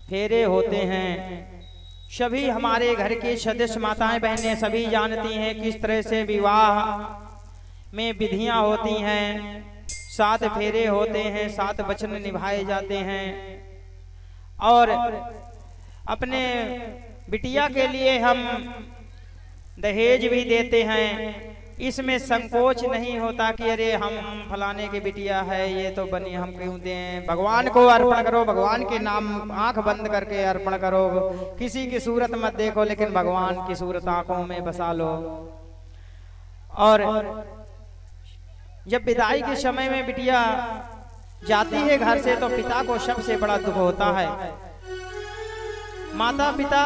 फेरे होते हैं। सभी हमारे घर के सदस्य माताएं बहनें सभी जानती हैं किस तरह से विवाह में विधियां होती हैं, 7 फेरे होते हैं, 7 वचन निभाए जाते हैं। और अपने बिटिया के लिए हम दहेज भी देते हैं। इसमें संकोच नहीं होता कि अरे हम फलाने की बिटिया है, ये तो बनी हम क्यों दें। भगवान को अर्पण करो, भगवान के नाम आंख बंद करके अर्पण करो। किसी की सूरत मत देखो, लेकिन भगवान की सूरत आंखों में बसा लो। और जब विदाई के समय में बिटिया जाती है घर से, तो पिता को सबसे बड़ा दुख होता है। माता पिता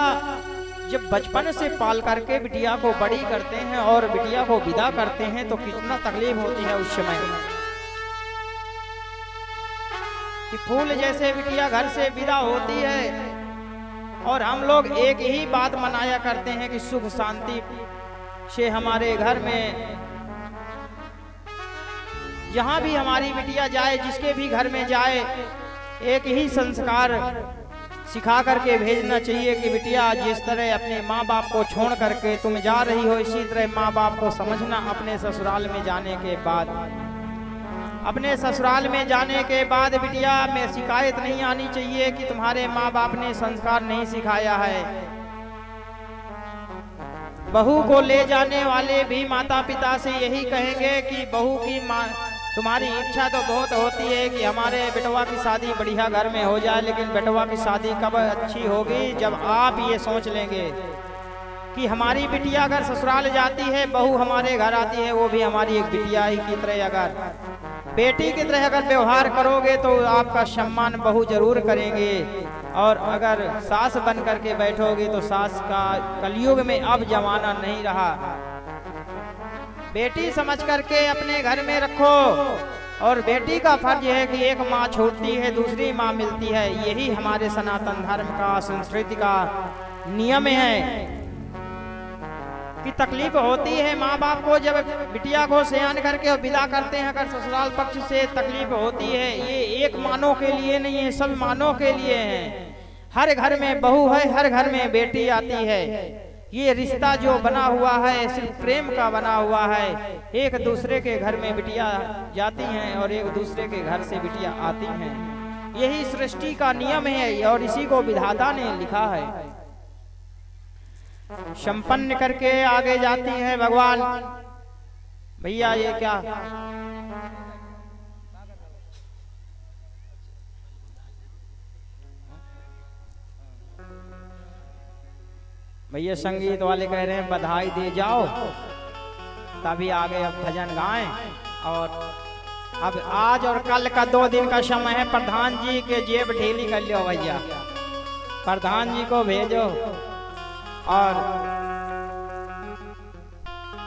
जब बचपन से पाल करके बिटिया को बड़ी करते हैं और बिटिया को विदा करते हैं, तो कितना तकलीफ होती है उस समय कि फूल जैसे बिटिया घर से विदा होती है। और हम लोग एक ही बात मनाया करते हैं कि सुख शांति से हमारे घर में जहां भी हमारी बिटिया जाए, जिसके भी घर में जाए, एक ही संस्कार सिखा करके भेजना चाहिए कि बिटिया जिस तरह अपने माँ बाप को छोड़ करके तुम जा रही हो, इसी तरह माँ बाप को समझना। अपने ससुराल में जाने के बाद, अपने ससुराल में जाने के बाद बिटिया में शिकायत नहीं आनी चाहिए कि तुम्हारे माँ बाप ने संस्कार नहीं सिखाया है। बहू को ले जाने वाले भी माता पिता से यही कहेंगे कि बहू की तुम्हारी इच्छा तो बहुत होती है कि हमारे बेटवा की शादी बढ़िया घर में हो जाए, लेकिन बेटवा की शादी कब अच्छी होगी, जब आप ये सोच लेंगे कि हमारी बिटिया अगर ससुराल जाती है, बहू हमारे घर आती है, वो भी हमारी एक बिटिया ही की तरह, अगर बेटी की तरह अगर व्यवहार करोगे तो आपका सम्मान बहू जरूर करेंगे। और अगर सास बन करके बैठोगे तो सास का कलयुग में अब जमाना नहीं रहा। बेटी समझ करके अपने घर में रखो। और बेटी का फर्ज है कि एक माँ छूटती है दूसरी माँ मिलती है। यही हमारे सनातन धर्म का, संस्कृति का नियम है कि तकलीफ होती है माँ बाप को जब बिटिया को सयान करके और विदा करते हैं। अगर ससुराल पक्ष से तकलीफ होती है, ये एक मानों के लिए नहीं है, सब मानों के लिए है। हर घर में बहू है, हर घर में बेटी आती है। ये रिश्ता जो बना हुआ है सिर्फ प्रेम का बना हुआ है। एक दूसरे के घर में बिटिया जाती हैं और एक दूसरे के घर से बिटिया आती हैं। यही सृष्टि का नियम है और इसी को विधाता ने लिखा है। संपन्न करके आगे जाती है भगवान। भैया ये क्या भैया संगीत वाले कह रहे हैं बधाई दे जाओ, तभी आगे अब भजन गाएं। और अब आज और कल का 2 दिन का समय है। प्रधान जी के जेब ढीली कर लो भैया, प्रधान जी को भेजो और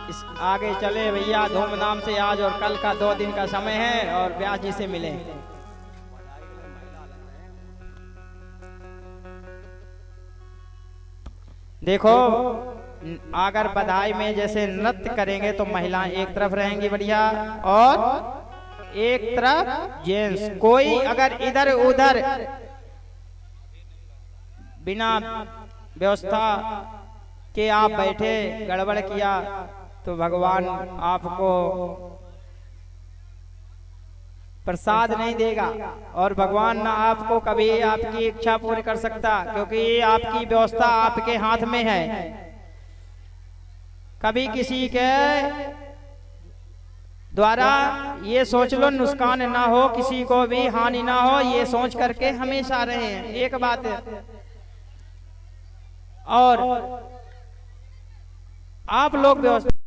इस आगे चले भैया धूमधाम से। आज और कल का 2 दिन का समय है और व्यास जी से मिले। देखो अगर बधाई में जैसे नृत्य करेंगे तो महिलाएं एक तरफ रहेंगी बढ़िया और एक तरफ जेंट्स। कोई अगर इधर उधर बिना व्यवस्था के आप बैठे गड़बड़ किया तो भगवान आपको प्रसाद नहीं देगा और भगवान ना आपको कभी आपकी इच्छा पूरी कर सकता, क्योंकि आपकी व्यवस्था आपके हाथ में है। कभी किसी के द्वारा ये सोच लो नुकसान ना हो, किसी को भी हानि ना हो, ये सोच करके हमेशा रहे हैं। एक बात है। और आप लोग व्यवस्था